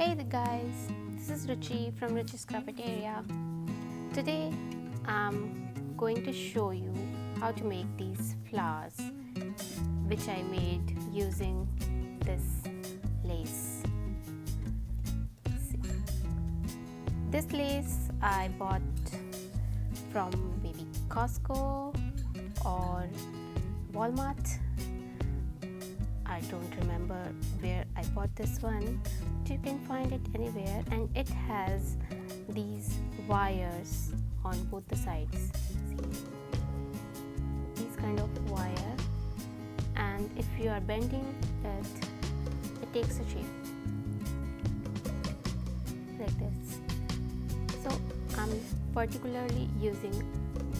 Hey there guys, this is Ruchi from Ruchi's Cafeteria. Today I'm going to show you how to make these flowers which I made using this lace. See. This lace I bought from maybe Costco or Walmart. I don't remember where I bought this one, but you can find it anywhere, and it has these wires on both the sides. See, these kind of wire, and if you are bending it, it takes a shape like this. So I'm particularly using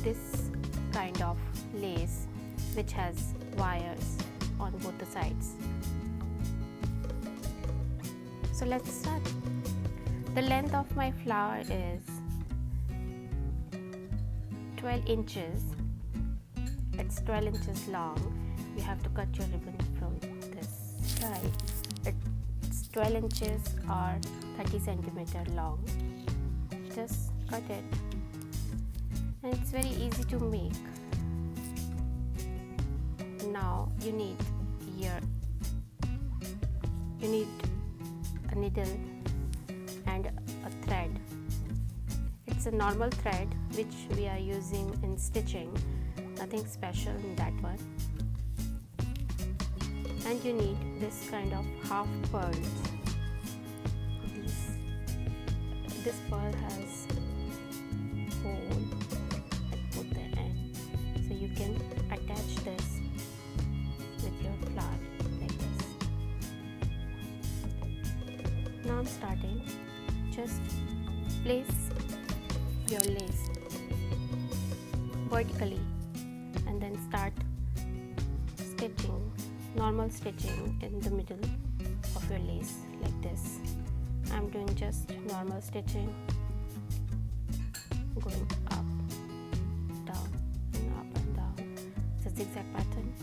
this kind of lace which has wires on both the sides. So let's start. The length of my flower is 12 inches. It's 12 inches long. You have to cut your ribbon from this side. It's 12 inches or 30 centimeter long. Just cut it, and it's very easy to make. Now you need a needle and a thread. It's a normal thread which we are using in stitching, nothing special in that one. And you need this kind of half pearls. This pearl has hole at both the ends, so you can attach this with your flower like this. Now I'm starting. Just place your lace vertically and then start stitching, normal stitching in the middle of your lace like this. I'm doing just normal stitching, going up, down, and up and down. It's a zigzag pattern.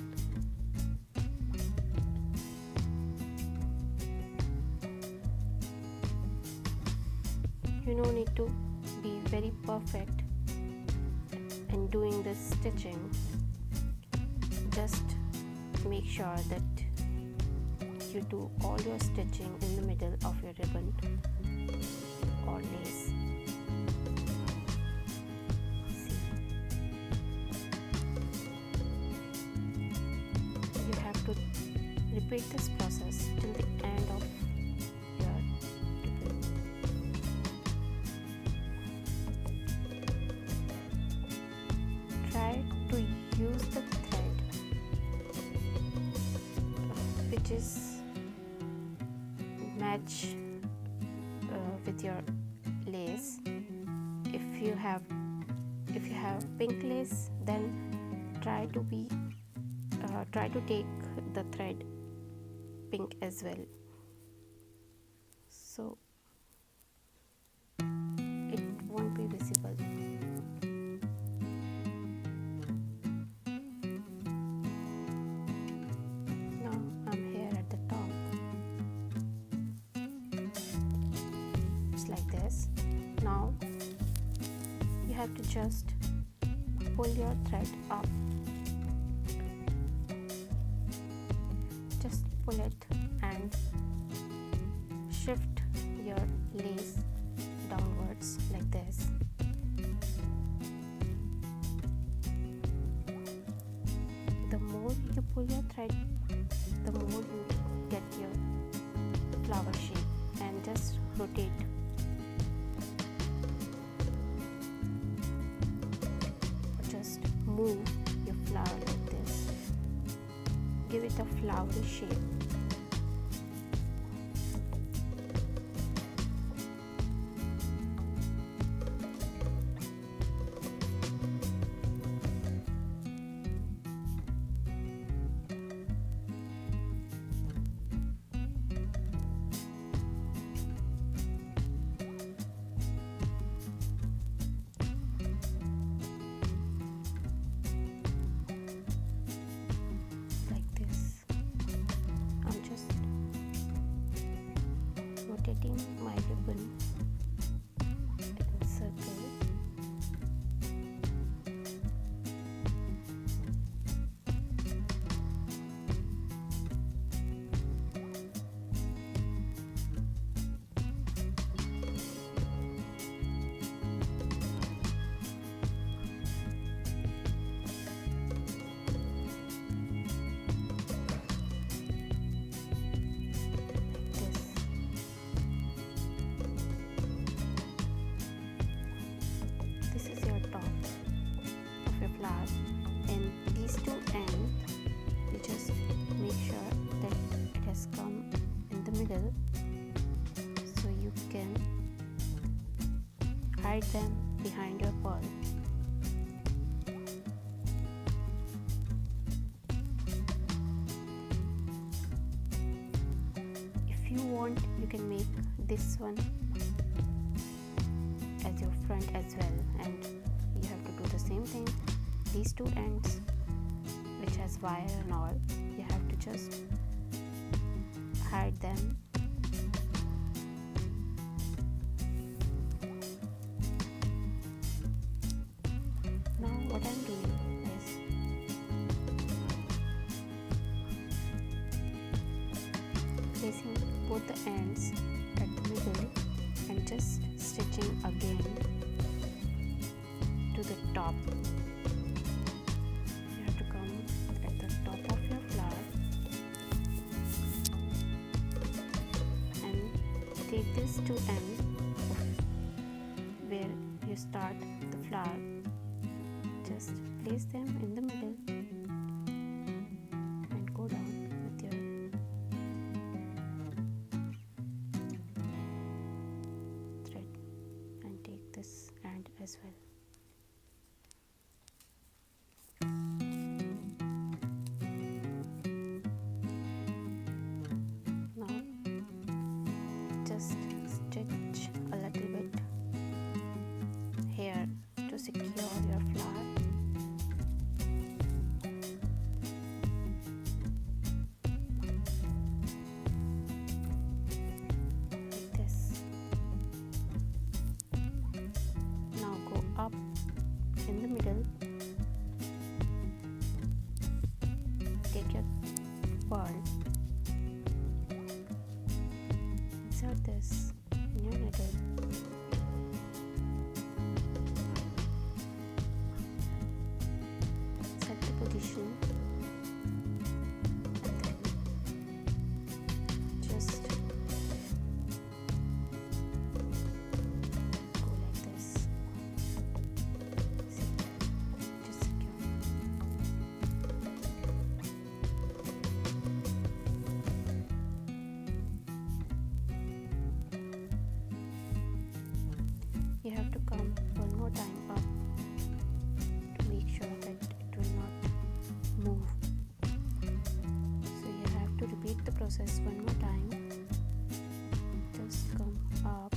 You don't need to be very perfect in doing this stitching. Just make sure that you do all your stitching in the middle of your ribbon or lace. See. You have to repeat this process till the end of your ribbon. Try to use the thread which is match with your lace. If you have pink lace, then try to take the thread pink as well, so it won't be visible. Now I'm here at the top. Like this. Now you have to just pull your thread up. Just pull it and shift your lace downwards like this. The more you pull your thread, the more you get your flower shape, and just rotate. Just move your flower like this. Give it a flowery shape. cutting my ribbon in a circle. This is your top of your flower, and these two ends you just make sure that it has come in the middle, so you can hide them behind your pearl. If you want, you can make this one as your front as well, and you have to do the same thing. These two ends which has wire and all, you have to just hide them. Now what I'm doing is placing both the ends at the middle and just stitching again to the top. You have to come at the top of your flower and take these two ends where you start the flower, just place them in the middle and go down with your thread and take this end as well. Now just stitch a little bit here to secure your flower. Like this. Now go up in the middle, take your pearl, insert this in your needle, set the position, and then just go like this. See, just secure. You have to come one more time up to make sure that it will not move. So you have to repeat the process one more time. Just come up.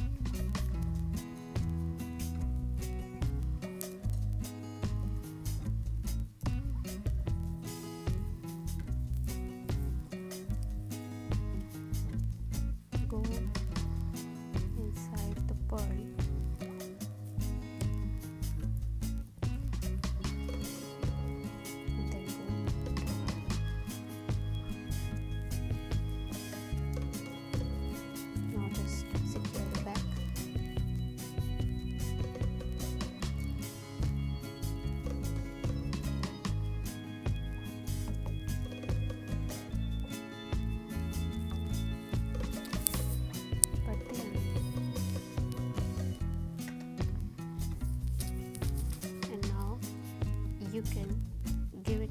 Go inside the pearl. And then go down. Now just secure the back. But then, and now you can give it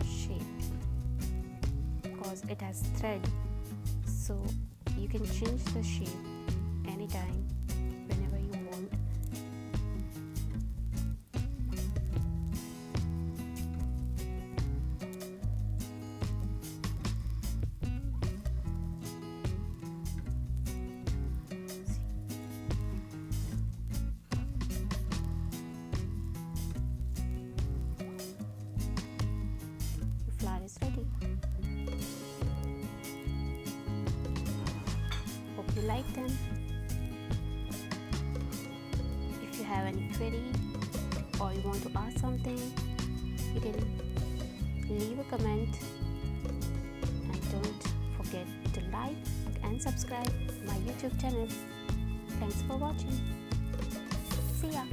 shape because it has thread, so you can change the shape anytime whenever you want. Your flower is ready. Hope hope you like them. If you have any query or you want to ask something, you can leave a comment, and don't forget to like and subscribe my YouTube channel. Thanks for watching. See ya.